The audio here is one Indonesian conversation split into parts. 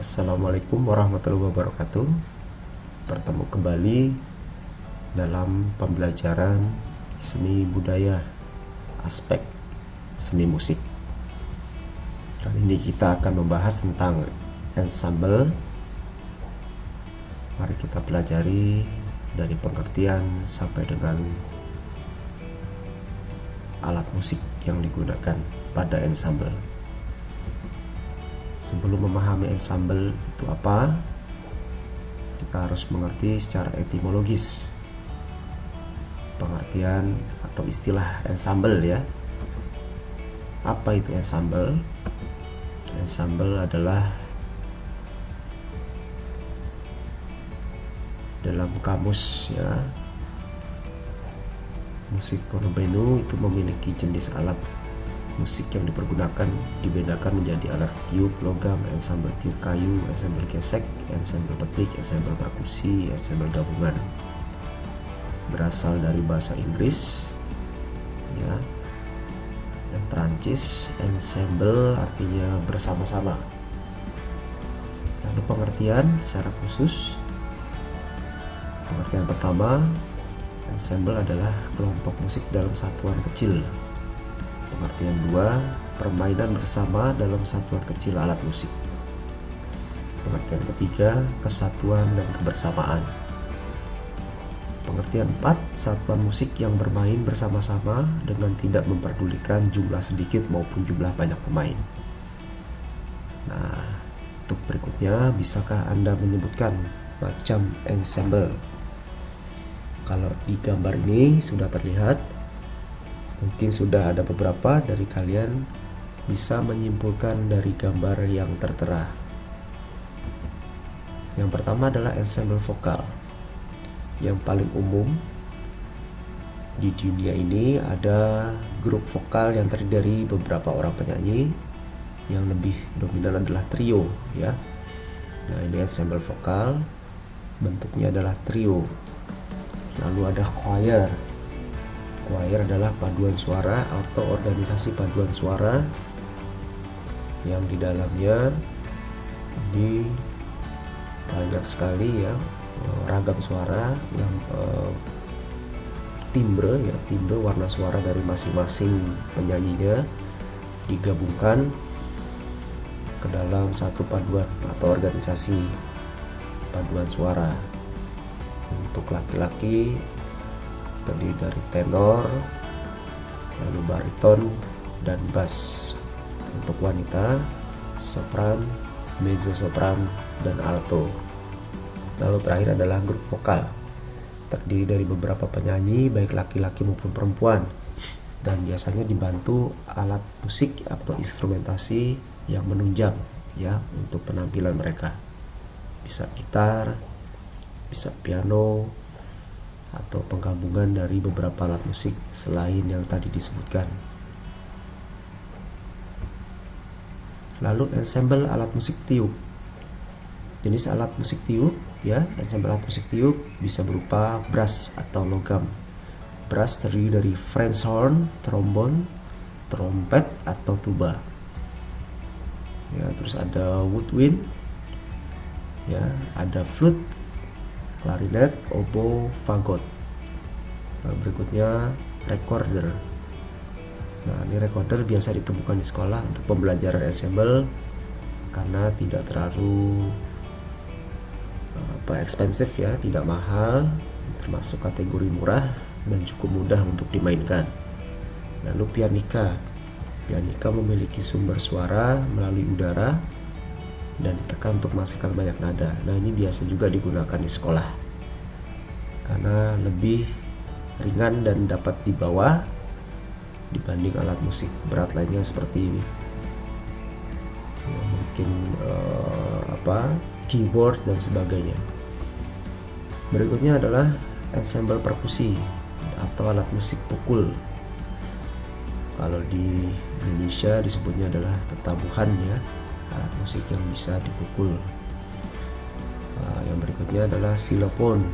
Assalamualaikum warahmatullahi wabarakatuh. Bertemu kembali dalam pembelajaran seni budaya, aspek seni musik. Kali ini kita akan membahas tentang ensemble. Mari kita pelajari dari pengertian sampai dengan alat musik yang digunakan pada ensemble. Sebelum memahami ensemble itu apa, kita harus mengerti secara etimologis pengertian atau istilah ensemble ya. Apa itu ensemble? Ensemble adalah dalam kamus ya, musik Purwobenu itu memiliki jenis alat musik yang dipergunakan dibedakan menjadi alat tiup logam, ensemble tiup kayu, ensemble gesek, ensemble petik, ensemble perkusi, ensemble gabungan. Berasal dari bahasa Inggris ya dan Perancis. Ensemble artinya bersama-sama. Lalu pengertian secara khusus. Pengertian pertama, ensemble adalah kelompok musik dalam satuan kecil. Pengertian dua, permainan bersama dalam satuan kecil alat musik. Pengertian ketiga, kesatuan dan kebersamaan. Pengertian empat, satuan musik yang bermain bersama-sama dengan tidak memperdulikan jumlah sedikit maupun jumlah banyak pemain. Nah, untuk berikutnya, bisakah Anda menyebutkan macam ensemble? Kalau di gambar ini sudah terlihat, mungkin sudah ada beberapa dari kalian bisa menyimpulkan dari gambar yang tertera. Yang pertama adalah ensemble vokal. Yang paling umum di dunia ini ada grup vokal yang terdiri dari beberapa orang penyanyi. Yang lebih dominan adalah trio ya. Nah, ini ensemble vokal, bentuknya adalah trio. Lalu ada choir. Choir adalah paduan suara atau organisasi paduan suara yang di dalamnya ini banyak sekali ya ragam suara yang timbre warna suara dari masing-masing penyanyinya digabungkan ke dalam satu paduan atau organisasi paduan suara. Untuk laki-laki terdiri dari tenor, lalu bariton, dan bass. Untuk wanita, sopran, mezzo sopran, dan alto. Lalu terakhir adalah grup vokal, terdiri dari beberapa penyanyi baik laki-laki maupun perempuan, dan biasanya dibantu alat musik atau instrumentasi yang menunjang ya untuk penampilan mereka. Bisa gitar, bisa piano, atau penggabungan dari beberapa alat musik selain yang tadi disebutkan. Lalu ensemble alat musik tiup. Jenis alat musik tiup ya, ensemble alat musik tiup bisa berupa brass atau logam. Brass terdiri dari French horn, trombon, trompet atau tuba. Ya, terus ada woodwind. Ya, ada flute, klarinet, oboe, fagot. Nah, berikutnya recorder. Nah, ini recorder biasa ditemukan di sekolah untuk pembelajaran ensemble karena tidak terlalu expensive ya, tidak mahal, termasuk kategori murah dan cukup mudah untuk dimainkan. Lalu pianika. Pianika memiliki sumber suara melalui udara dan ditekan untuk menghasilkan banyak nada. Nah, ini biasa juga digunakan di sekolah karena lebih ringan dan dapat dibawa dibanding alat musik berat lainnya seperti ya, mungkin keyboard dan sebagainya. Berikutnya adalah ensemble perkusi atau alat musik pukul. Kalau di Indonesia disebutnya adalah tetabuhan ya, alat musik yang bisa dipukul. Yang berikutnya adalah xylophone.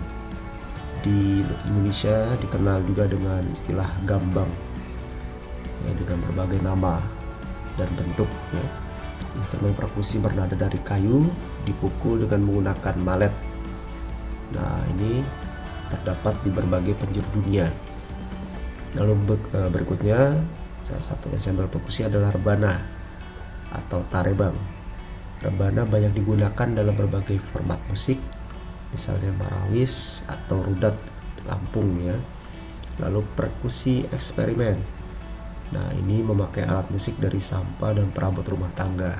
Di Indonesia dikenal juga dengan istilah gambang ya, dengan berbagai nama dan bentuk ya. Instrumen perkusi bernada dari kayu dipukul dengan menggunakan malet. Nah, ini terdapat di berbagai penjuru dunia. Lalu berikutnya, salah satu ensemble perkusi adalah rebana atau tarebang. Rebana banyak digunakan dalam berbagai format musik, misalnya marawis atau rudat Lampung ya. Lalu perkusi eksperimen. Nah, ini memakai alat musik dari sampah dan perabot rumah tangga.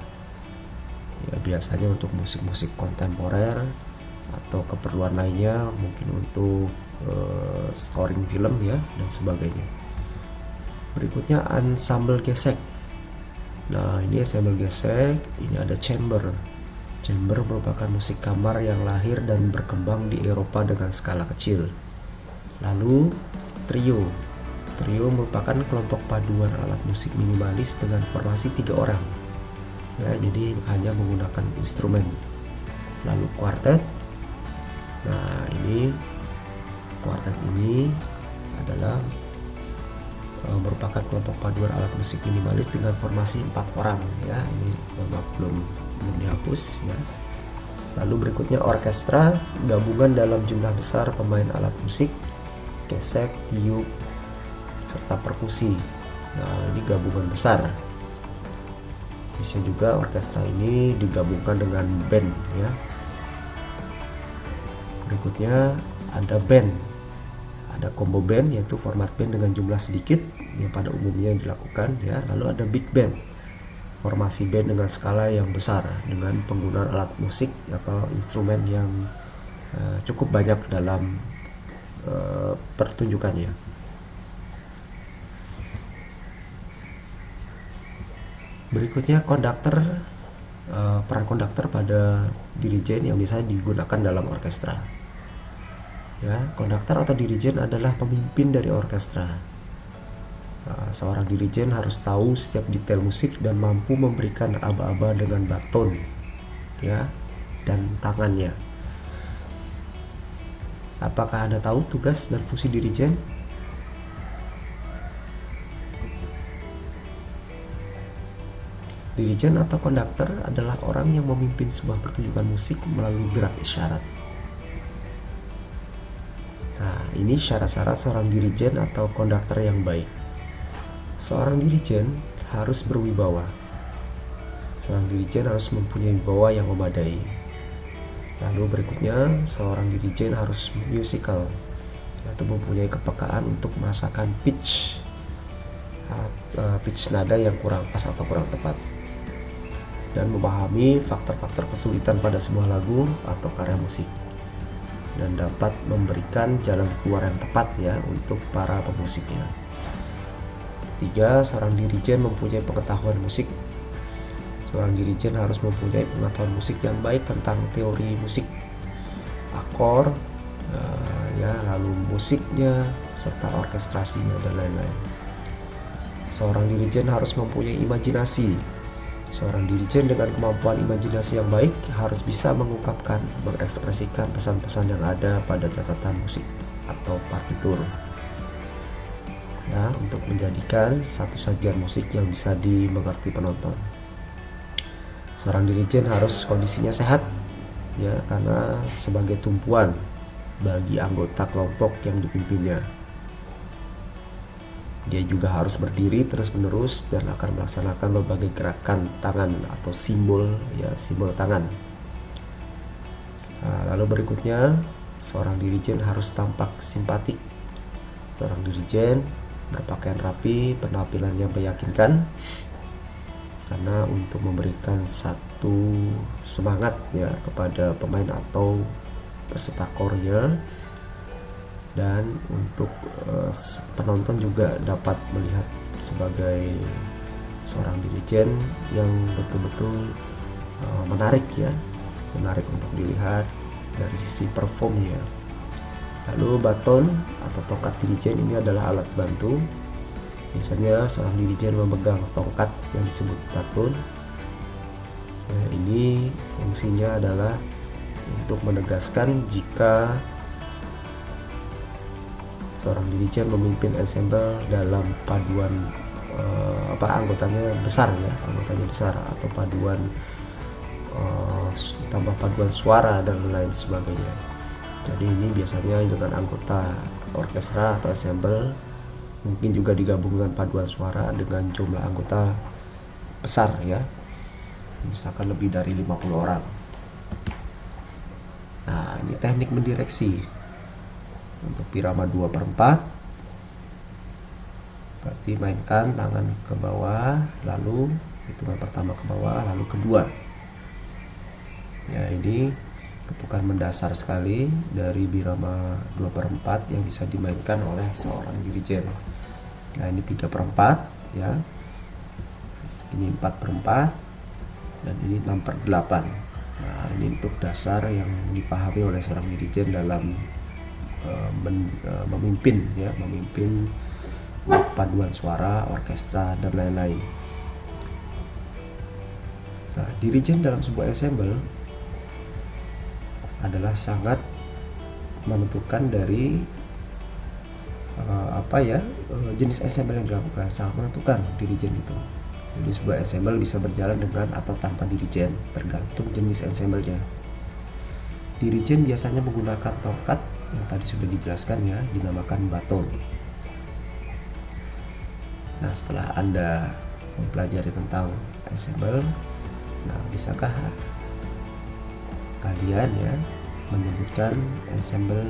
Ya, biasanya untuk musik-musik kontemporer atau keperluan lainnya, mungkin untuk scoring film ya dan sebagainya. Berikutnya ensemble gesek. Nah, ini ensemble gesek, ini ada chamber. Chamber merupakan musik kamar yang lahir dan berkembang di Eropa dengan skala kecil. Lalu trio. Trio merupakan kelompok paduan alat musik minimalis dengan formasi 3 orang. Ya, jadi hanya menggunakan instrumen. Lalu kuartet. Nah, ini kuartet ini adalah merupakan kelompok paduan alat musik minimalis dengan formasi 4 orang ya. Ini belum dihapus ya. Lalu berikutnya orkestra, gabungan dalam jumlah besar pemain alat musik, gesek, tiup, serta perkusi. Nah, ini gabungan besar. Bisa juga orkestra ini digabungkan dengan band ya. Berikutnya ada band. Ada combo band, yaitu format band dengan jumlah sedikit yang pada umumnya dilakukan ya. Lalu ada big band, formasi band dengan skala yang besar dengan penggunaan alat musik atau instrumen yang cukup banyak dalam pertunjukannya. Berikutnya konduktor, peran konduktor pada dirijen yang biasa digunakan dalam orkestra. Ya, konduktor atau dirijen adalah pemimpin dari orkestra. Seorang dirijen harus tahu setiap detail musik dan mampu memberikan aba-aba dengan baton, ya, dan tangannya. Apakah Anda tahu tugas dan fungsi dirijen? Dirijen atau konduktor adalah orang yang memimpin sebuah pertunjukan musik melalui gerak isyarat. Nah, ini syarat-syarat seorang dirijen atau konduktor yang baik. Seorang dirijen harus berwibawa. Seorang dirijen harus mempunyai wibawa yang memadai. Lalu berikutnya, seorang dirijen harus musikal, yaitu mempunyai kepekaan untuk merasakan pitch nada yang kurang pas atau kurang tepat, dan memahami faktor-faktor kesulitan pada sebuah lagu atau karya musik, dan dapat memberikan jalan keluar yang tepat ya untuk para pemusiknya. 3. Seorang dirijen mempunyai pengetahuan musik. Seorang dirijen harus mempunyai pengetahuan musik yang baik tentang teori musik, akor, ya, lalu musiknya, serta orkestrasinya dan lain-lain. Seorang dirijen harus mempunyai imajinasi. Seorang dirijen dengan kemampuan imajinasi yang baik harus bisa mengungkapkan, mengekspresikan pesan-pesan yang ada pada catatan musik atau partitur, ya, untuk menjadikan satu sajian musik yang bisa dimengerti penonton. Seorang dirijen harus kondisinya sehat, ya, karena sebagai tumpuan bagi anggota kelompok yang dipimpinnya. Dia juga harus berdiri terus-menerus dan akan melaksanakan berbagai gerakan tangan atau simbol, ya, simbol tangan. Nah, lalu berikutnya, seorang dirijen harus tampak simpatik. Seorang dirijen berpakaian rapi, penampilannya meyakinkan, karena untuk memberikan satu semangat ya kepada pemain atau peserta kornya, dan untuk penonton juga dapat melihat sebagai seorang dirijen yang betul-betul menarik untuk dilihat dari sisi performnya. Lalu baton atau tongkat dirijen ini adalah alat bantu. Biasanya seorang dirijen memegang tongkat yang disebut baton. Nah, ini fungsinya adalah untuk menegaskan jika seorang dirijen memimpin ensemble dalam paduan anggotanya besar ya, atau paduan tambah paduan suara dan lain sebagainya. Jadi ini biasanya dengan anggota orkestra atau ensemble, mungkin juga digabungkan paduan suara dengan jumlah anggota besar ya, misalkan lebih dari 50 orang. Nah, ini teknik mendireksi untuk birama 2/4. Berarti mainkan tangan ke bawah, lalu hitungan pertama ke bawah, lalu kedua. Ya, ini ketukan mendasar sekali dari birama 2/4 yang bisa dimainkan oleh seorang dirijen. Nah, ini 3/4 ya, ini 4/4, dan ini 6/8. Nah, ini untuk dasar yang dipahami oleh seorang dirijen dalam memimpin paduan suara, orkestra, dan lain-lain. Nah, dirijen dalam sebuah ensemble adalah sangat menentukan dari jenis ensemble yang dilakukan, sangat menentukan dirijen itu. Jadi sebuah ensemble bisa berjalan dengan atau tanpa dirijen, tergantung jenis ensemblenya. Dirijen biasanya menggunakan tongkat yang tadi sudah dijelaskan ya, dinamakan baton. Nah, setelah Anda mempelajari tentang ensemble, nah bisakah kalian ya menyebutkan ensemble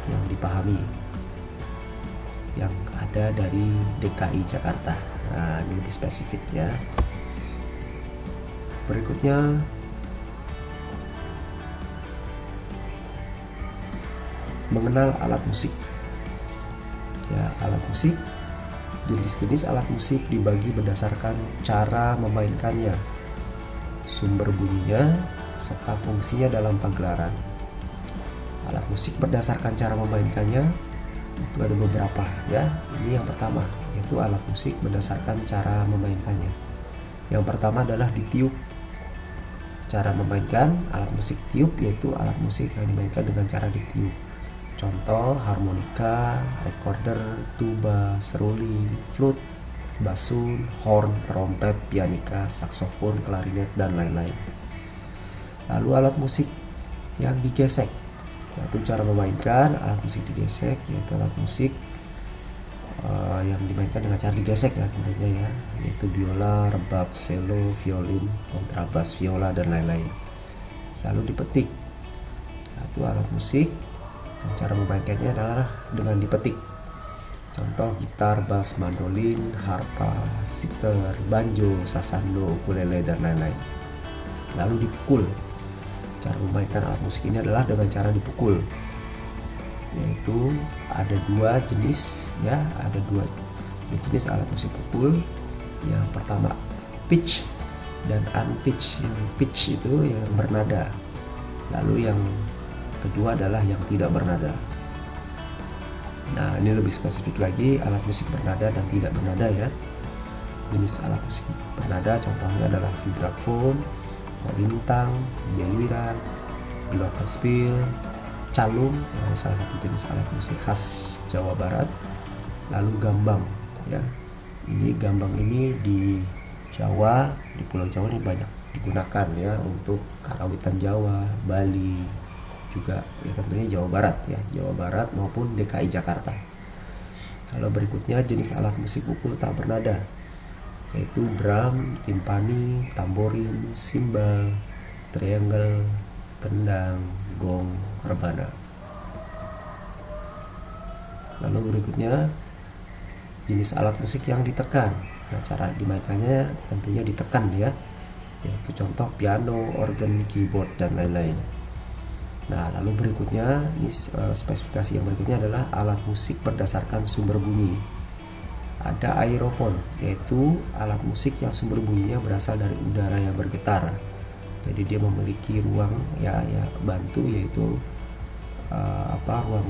yang dipahami yang ada dari DKI Jakarta? Nah, ini lebih spesifik ya. Berikutnya mengenal alat musik. Ya, alat musik, jenis-jenis alat musik dibagi berdasarkan cara memainkannya, sumber bunyinya, serta fungsinya dalam pagelaran. Alat musik berdasarkan cara memainkannya itu ada beberapa ya. Ini yang pertama, yaitu alat musik berdasarkan cara memainkannya. Yang pertama adalah ditiup. Cara memainkan alat musik tiup yaitu alat musik yang dimainkan dengan cara ditiup. Contoh harmonika, recorder, tuba, seruling, flute, basun, horn, trompet, pianika, saksofon, klarinet, dan lain-lain. Lalu alat musik yang digesek, yaitu cara memainkan alat musik digesek, yaitu alat musik yang dimainkan dengan cara digesek ya tentunya ya, yaitu biola, rebab, cello, violin, kontrabas, viola, dan lain-lain. Lalu dipetik, yaitu alat musik yang cara memainkannya adalah dengan dipetik. Contoh gitar, bass, mandolin, harpa, sitar, banjo, sasando, ukulele, dan lain-lain. Lalu dipukul. Cara memainkan alat musik ini adalah dengan cara dipukul, yaitu ada dua jenis ya, ada dua jenis alat musik pukul. Yang pertama pitch dan unpitch. Yang pitch itu yang bernada, lalu yang kedua adalah yang tidak bernada. Nah, ini lebih spesifik lagi, alat musik bernada dan tidak bernada ya. Jenis alat musik bernada contohnya adalah vibraphone, kolintang, beliran, glockenspiel, calung, salah satu jenis alat musik khas Jawa Barat. Lalu gambang ya. Ini gambang ini di Jawa, di Pulau Jawa ini banyak digunakan ya untuk karawitan Jawa, Bali, juga ya tentunya Jawa Barat ya, Jawa Barat maupun DKI Jakarta. Kalau berikutnya jenis alat musik pukul tak bernada, yaitu drum, timpani, tamborin, simbal, triangle, kendang, gong, rebana. Lalu berikutnya jenis alat musik yang ditekan. Nah, cara dimainkannya tentunya ditekan ya, yaitu contoh piano, organ, keyboard, dan lain-lain. Nah, lalu berikutnya ini spesifikasi yang berikutnya adalah alat musik berdasarkan sumber bunyi. Ada aerophone, yaitu alat musik yang sumber bunyinya berasal dari udara yang bergetar. Jadi dia memiliki ruang bantu, yaitu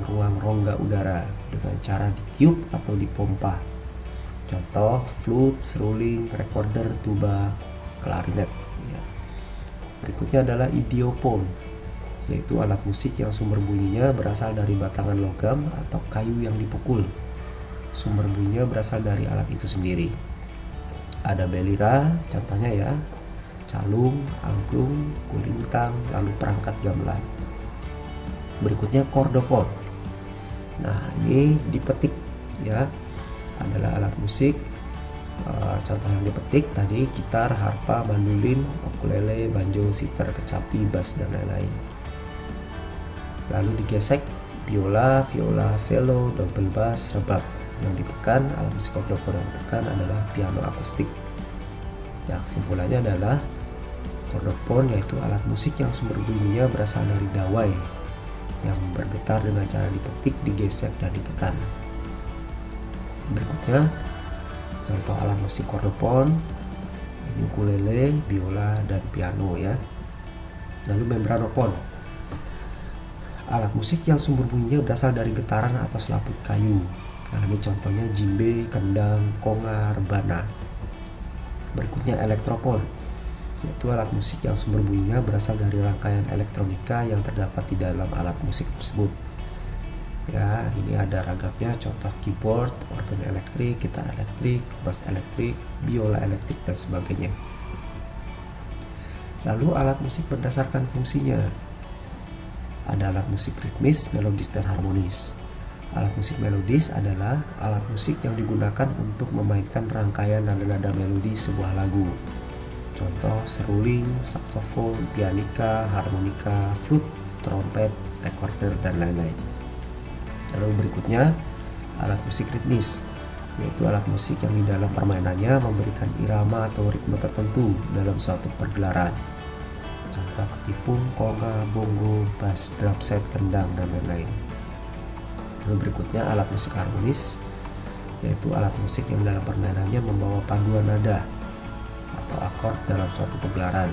ruang rongga udara dengan cara ditiup atau dipompa. Contoh flute, seruling, recorder, tuba, klarinet ya. Berikutnya adalah idiophone, yaitu alat musik yang sumber bunyinya berasal dari batangan logam atau kayu yang dipukul. sumber bunyinya berasal dari alat itu sendiri. Ada belira, contohnya ya, calung, angklung, kulintang, lalu perangkat gamelan. Berikutnya kordopon. Nah, ini dipetik ya, adalah alat musik. Contoh yang dipetik tadi gitar, harpa, mandolin, ukulele, banjo, sitar, kecapi, bass, dan lain-lain. Lalu digesek biola, viola, cello, double bass, rebab. Yang ditekan, alat musik kordopon yang ditekan adalah piano akustik. Nah, kesimpulannya adalah kordopon yaitu alat musik yang sumber bunyinya berasal dari dawai yang bergetar dengan cara dipetik, digesek, dan ditekan. Berikutnya contoh alat musik kordopon, ini ukulele, biola, dan piano ya. Lalu membranopon, alat musik yang sumber bunyinya berasal dari getaran atau selaput kayu. Nah, ini contohnya jimbe, kendang, konga, rebana. Berikutnya elektropon, yaitu alat musik yang sumber bunyinya berasal dari rangkaian elektronika yang terdapat di dalam alat musik tersebut. Ya, ini ada ragamnya, contoh keyboard, organ elektrik, gitar elektrik, bass elektrik, biola elektrik, dan sebagainya. Lalu alat musik berdasarkan fungsinya. Ada alat musik ritmis, melodis, dan harmonis. Alat musik melodis adalah alat musik yang digunakan untuk memainkan rangkaian nada-nada melodi sebuah lagu. Contoh seruling, saksofon, pianika, harmonika, flute, trompet, recorder, dan lain-lain. Lalu berikutnya alat musik ritmis, yaitu alat musik yang di dalam permainannya memberikan irama atau ritme tertentu dalam suatu pergelaran. Contoh ketipung, konga, bongo, bass, drum set, kendang, dan lain-lain. Lalu berikutnya alat musik harmonis, yaitu alat musik yang dalam permainannya membawa paduan nada atau akord dalam suatu pegelaran.